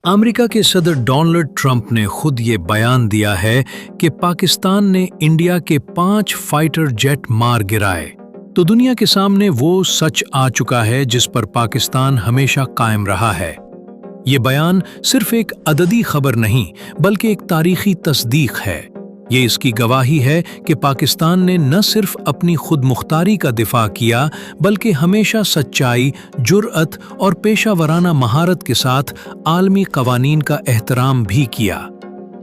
America के सदर Donald Trump ने खुद ये बयान दिया है कि पाकिस्तान ने इंडिया के 5 फाइटर जेट मार गिराए। तो दुनिया के सामने वो सच आ चुका है जिस पर पाकिस्तान हमेशा कायम रहा है। ये बयान सिर्फ एक अददी खबर नहीं बल्कि एक तारीखी तस्दीक है। ये इसकी गवाही है कि पाकिस्तान ने न सिर्फ अपनी खुद मुख्तारी का दिफा किया बल्कि हमेशा सच्चाई, जुर्अत और पेशा वराना महारत के साथ आलमी कवानीन का एहतराम भी किया।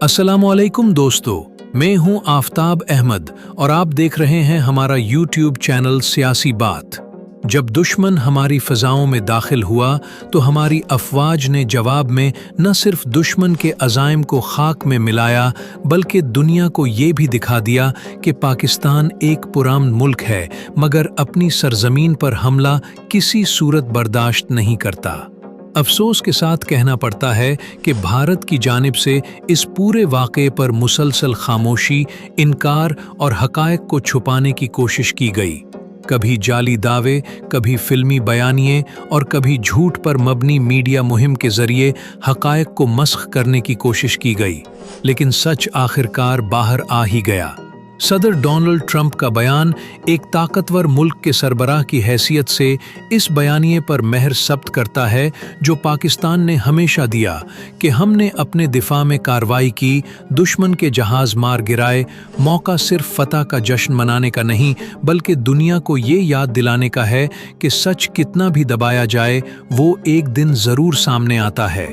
अस्सलामुअलैकुम दोस्तों, मैं हूं आफ्ताब अहमद और आप देख रहे हैं हमारा यूट्यूब चैनल सियासी बात। जब दुश्मन हमारी फ़ज़ाओं में दाखिल हुआ तो हमारी अफ़वाज ने जवाब में न सिर्फ दुश्मन के अज़ाइम को खाक में मिलाया बल्कि दुनिया को ये भी दिखा दिया कि पाकिस्तान एक पुरान मुल्क है मगर अपनी सरज़मीन पर हमला किसी सूरत बर्दाश्त नहीं करता। अफसोस के साथ कहना पड़ता है कि भारत की जानिब से इस पूरे वाक़े पर मुसलसल खामोशी, इनकार और हक़ाइक़ को छुपाने की कोशिश की गई। कभी जाली दावे, कभी फिल्मी बयानिए और कभी झूठ पर मबनी मीडिया मुहिम के जरिए हक़ाइक़ को मस्ख़ करने की कोशिश की गई, लेकिन सच आखिरकार बाहर आ ही गया। सदर डोनाल्ड ट्रंप का बयान एक ताकतवर मुल्क के सरबराह की हैसियत से इस बयानिए पर महर सब्त करता है जो पाकिस्तान ने हमेशा दिया कि हमने अपने दिफा में कार्रवाई की, दुश्मन के जहाज़ मार गिराए। मौका सिर्फ फतह का जश्न मनाने का नहीं बल्कि दुनिया को ये याद दिलाने का है कि सच कितना भी दबाया जाए वो एक दिन ज़रूर सामने आता है।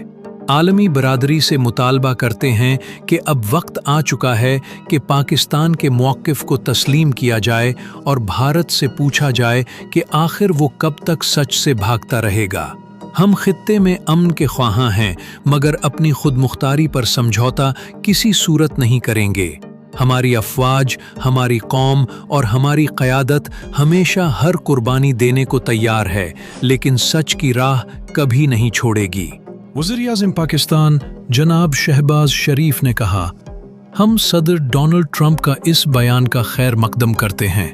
आलमी बरादरी से मुतालबा करते हैं कि अब वक्त आ चुका है कि पाकिस्तान के मौक़िफ़ को तस्लीम किया जाए और भारत से पूछा जाए कि आखिर वो कब तक सच से भागता रहेगा। हम खित्ते में अमन के ख्वाहां हैं मगर अपनी खुद मुख्तारी पर समझौता किसी सूरत नहीं करेंगे। हमारी अफ़वाज, हमारी कौम और हमारी क़यादत हमेशा हर कुर्बानी देने को तैयार है, लेकिन सच की राह कभी नहीं छोड़ेगी। वज़ीर-ए-आज़म पाकिस्तान जनाब शहबाज शरीफ ने कहा, हम सदर डोनाल्ड ट्रंप का इस बयान का खैर मकदम करते हैं।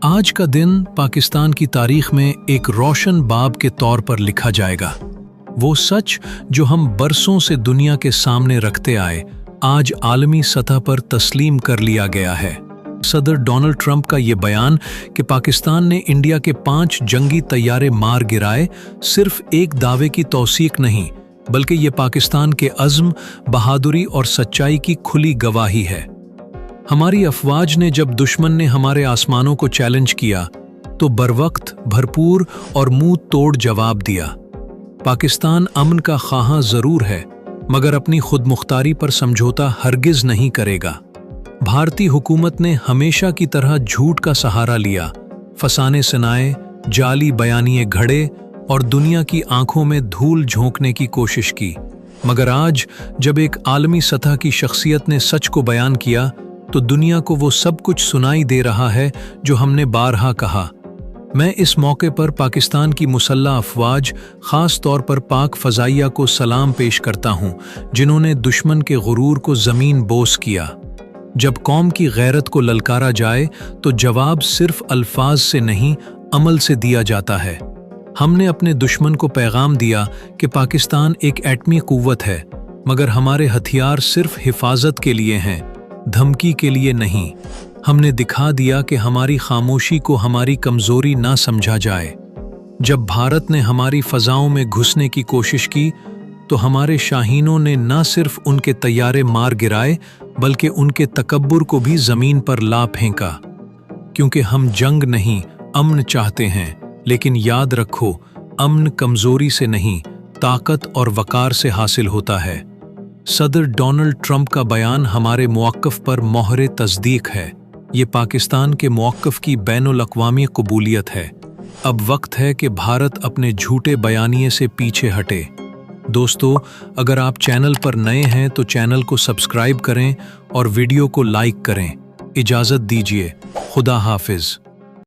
आज का दिन पाकिस्तान की तारीख में एक रोशन बाब के तौर पर लिखा जाएगा। वो सच जो हम बरसों से दुनिया के सामने रखते आए आज आलमी सतह पर तस्लीम कर लिया गया है। सदर डोनाल्ड ट्रंप का ये बयान कि पाकिस्तान ने इंडिया के 5 जंगी तैयारे मार गिराए सिर्फ एक दावे की तौसीक नहीं बल्कि ये पाकिस्तान के अज़्म, बहादुरी और सच्चाई की खुली गवाही है। हमारी अफ़वाज ने जब दुश्मन ने हमारे आसमानों को चैलेंज किया तो बरवक्त, भरपूर और मुंह तोड़ जवाब दिया। पाकिस्तान अमन का ख्वाहां ज़रूर है मगर अपनी खुद मुख्तारी पर समझौता हरगिज़ नहीं करेगा। भारतीय हुकूमत ने हमेशा की तरह झूठ का सहारा लिया, फसाने सुनाए, जाली बयानिए घड़े और दुनिया की आंखों में धूल झोंकने की कोशिश की। मगर आज जब एक आलमी सतह की शख्सियत ने सच को बयान किया तो दुनिया को वो सब कुछ सुनाई दे रहा है जो हमने बारहा कहा। मैं इस मौके पर पाकिस्तान की मुसल्लह अफ़वाज, ख़ास तौर पर पाक फ़ज़ाइया को सलाम पेश करता हूँ जिन्होंने दुश्मन के गुरूर को ज़मीन बोस किया। जब कौम की गैरत को ललकारा जाए तो जवाब सिर्फ अल्फाज से नहीं अमल से दिया जाता है। हमने अपने दुश्मन को पैगाम दिया कि पाकिस्तान एक एटमी कुव्वत है मगर हमारे हथियार सिर्फ हिफाजत के लिए हैं, धमकी के लिए नहीं। हमने दिखा दिया कि हमारी खामोशी को हमारी कमज़ोरी ना समझा जाए। जब भारत ने हमारी फ़ज़ाओं में घुसने की कोशिश की तो हमारे शाहीनों ने न सिर्फ उनके तैयारे मार गिराए बल्कि उनके तकब्बुर को भी ज़मीन पर ला फेंका। क्योंकि हम जंग नहीं अमन चाहते हैं, लेकिन याद रखो अमन कमज़ोरी से नहीं ताकत और वकार से हासिल होता है। सदर डोनाल्ड ट्रंप का बयान हमारे मौक़िफ़ पर मोहरे तस्दीक है। ये पाकिस्तान के मौक़िफ़ की बैनुल-अक़वामी कबूलियत है। अब वक्त है कि भारत अपने झूठे बयानिए से पीछे हटे। दोस्तों, अगर आप चैनल पर नए हैं तो चैनल को सब्सक्राइब करें और वीडियो को लाइक करें। इजाज़त दीजिए। खुदा हाफिज़।